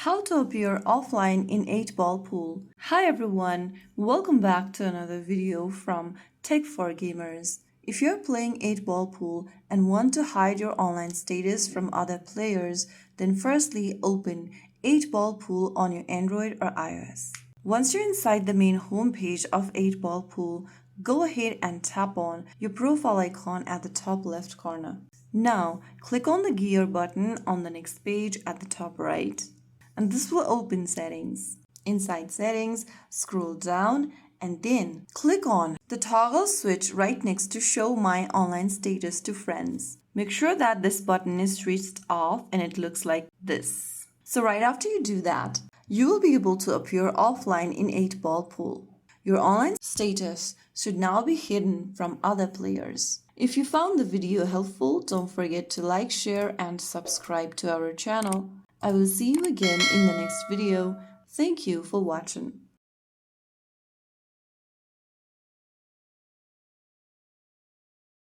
How to appear offline in 8-ball pool. Hi everyone, welcome back to another video from Tech for Gamers. If you're playing 8-ball pool and want to hide your online status from other players, then firstly open 8-ball pool on your Android or iOS. Once you're inside the main homepage of 8-ball pool, go ahead and tap on your profile icon at the top left corner. Now, click on the gear button on the next page at the top right, and this will open settings. Inside settings, scroll down and then click on the toggle switch right next to show my online status to friends. Make sure that this button is switched off and it looks like this. So right after you do that, you will be able to appear offline in 8-ball pool. Your online status should now be hidden from other players. If you found the video helpful, don't forget to like, share and subscribe to our channel. I will see you again in the next video. Thank you for watching.